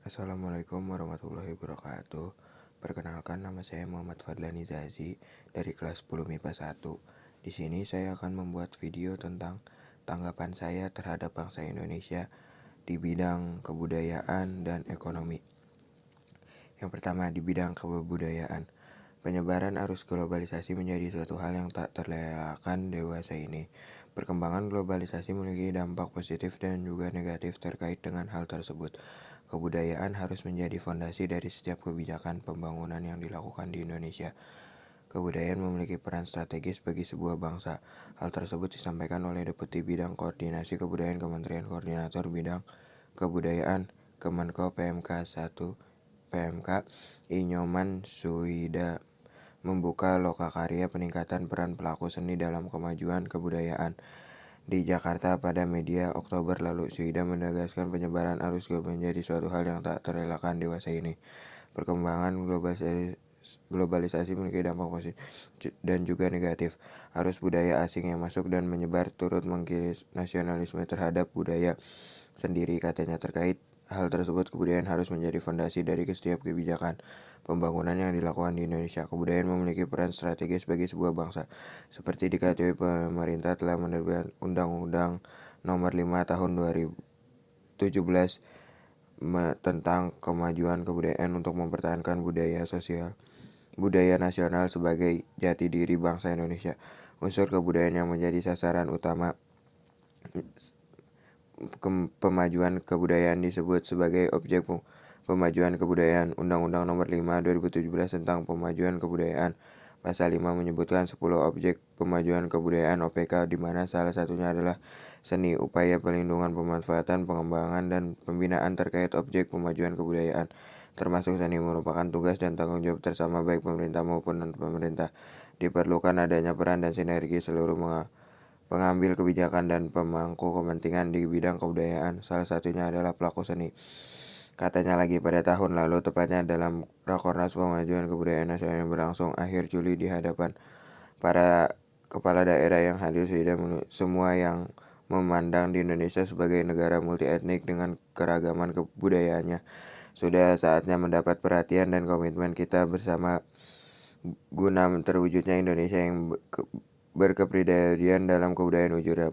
Assalamualaikum warahmatullahi wabarakatuh. Perkenalkan, nama saya Muhammad Fadlani Zazi dari kelas 10 MIPA 1. Di sini saya akan membuat video tentang tanggapan saya terhadap bangsa Indonesia di bidang kebudayaan dan ekonomi. Yang pertama, di bidang kebudayaan. Penyebaran arus globalisasi menjadi suatu hal yang tak terelakkan dewasa ini. Perkembangan globalisasi memiliki dampak positif dan juga negatif terkait dengan hal tersebut. Kebudayaan harus menjadi fondasi dari setiap kebijakan pembangunan yang dilakukan di Indonesia. Kebudayaan memiliki peran strategis bagi sebuah bangsa. Hal tersebut disampaikan oleh Deputi Bidang Koordinasi Kebudayaan Kementerian Koordinator Bidang Kebudayaan Kemenko PMK 1 PMK Inyoman Suhida membuka lokakarya peningkatan peran pelaku seni dalam kemajuan kebudayaan di Jakarta pada media Oktober lalu. Suhida menegaskan penyebaran arus menjadi suatu hal yang tak terelakkan dewasa ini. Perkembangan globalisasi memiliki dampak positif dan juga negatif. Arus budaya asing yang masuk dan menyebar turut mengkikis nasionalisme terhadap budaya sendiri, katanya. Terkait hal tersebut, kebudayaan harus menjadi fondasi dari setiap kebijakan pembangunan yang dilakukan di Indonesia. Kebudayaan memiliki peran strategis bagi sebuah bangsa. Seperti diketahui, pemerintah telah menerbitkan Undang-Undang Nomor 5 Tahun 2017 tentang kemajuan kebudayaan untuk mempertahankan budaya nasional sebagai jati diri bangsa Indonesia. Unsur kebudayaan yang menjadi sasaran utama pemajuan kebudayaan disebut sebagai objek pemajuan kebudayaan. Undang-Undang Nomor 5 2017 tentang pemajuan kebudayaan Pasal 5 menyebutkan 10 objek pemajuan kebudayaan (OPK), di mana salah satunya adalah seni. Upaya pelindungan, pemanfaatan, pengembangan, dan pembinaan terkait objek pemajuan kebudayaan, termasuk seni, merupakan tugas dan tanggung jawab bersama baik pemerintah maupun non-pemerintah. Diperlukan adanya peran dan sinergi seluruh pengambil kebijakan dan pemangku kepentingan di bidang kebudayaan, salah satunya adalah pelaku seni. Katanya lagi, pada tahun lalu, tepatnya dalam Rakornas Pemajuan Kebudayaan Nasional yang berlangsung akhir Juli di hadapan para kepala daerah yang hadir, semua yang memandang di Indonesia sebagai negara multietnik dengan keragaman kebudayaannya. Sudah saatnya mendapat perhatian dan komitmen kita bersama guna terwujudnya Indonesia yang berkepribadian dalam kebudayaan wujudnya.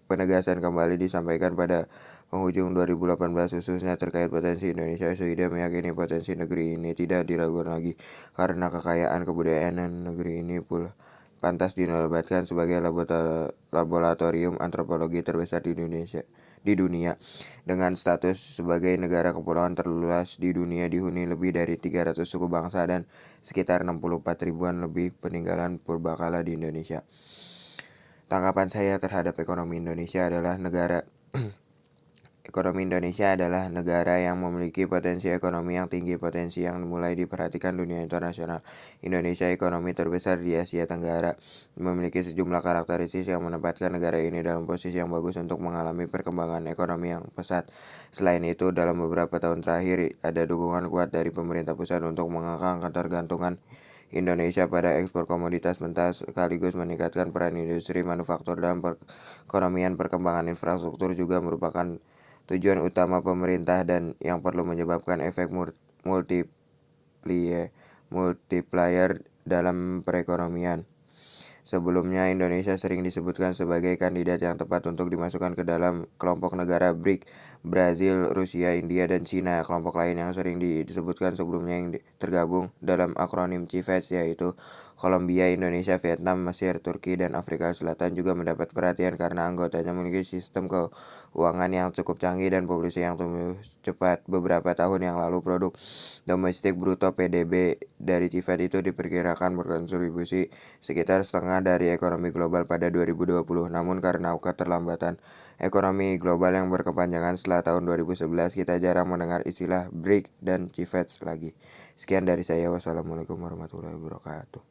Penegasan kembali disampaikan pada penghujung 2018 khususnya terkait potensi Indonesia. Suhida meyakini potensi negeri ini tidak diragukan lagi karena kekayaan kebudayaan dan negeri ini pula pantas dinobatkan sebagai laboratorium antropologi terbesar di dunia. Dengan status sebagai negara kepulauan terluas di dunia, dihuni lebih dari 300 suku bangsa dan sekitar 64 ribuan lebih peninggalan purbakala di Indonesia. Tanggapan saya terhadap ekonomi Indonesia adalah negara yang memiliki potensi ekonomi yang tinggi, potensi yang mulai diperhatikan dunia internasional. Indonesia, ekonomi terbesar di Asia Tenggara, memiliki sejumlah karakteristik yang menempatkan negara ini dalam posisi yang bagus untuk mengalami perkembangan ekonomi yang pesat. Selain itu, dalam beberapa tahun terakhir ada dukungan kuat dari pemerintah pusat untuk mengangkat ketergantungan Indonesia pada ekspor komoditas mentah sekaligus meningkatkan peran industri manufaktur dalam perekonomian. Perkembangan infrastruktur juga merupakan tujuan utama pemerintah dan yang perlu menyebabkan efek multiplier dalam perekonomian. Sebelumnya, Indonesia sering disebutkan sebagai kandidat yang tepat untuk dimasukkan ke dalam kelompok negara BRIC, Brazil, Rusia, India, dan Cina. Kelompok lain yang sering disebutkan sebelumnya yang tergabung dalam akronim CIFES yaitu Kolombia, Indonesia, Vietnam, Mesir, Turki, dan Afrika Selatan juga mendapat perhatian karena anggotanya memiliki sistem keuangan yang cukup canggih dan populasi yang tumbuh cepat. Beberapa tahun yang lalu, produk domestik bruto (PDB) dari CIFES itu diperkirakan berkontribusi sekitar setengah dari ekonomi global pada 2020. Namun karena keterlambatan ekonomi global yang berkepanjangan setelah tahun 2011, kita jarang mendengar istilah BRIC dan CIFES lagi. Sekian dari saya. Wassalamualaikum warahmatullahi wabarakatuh.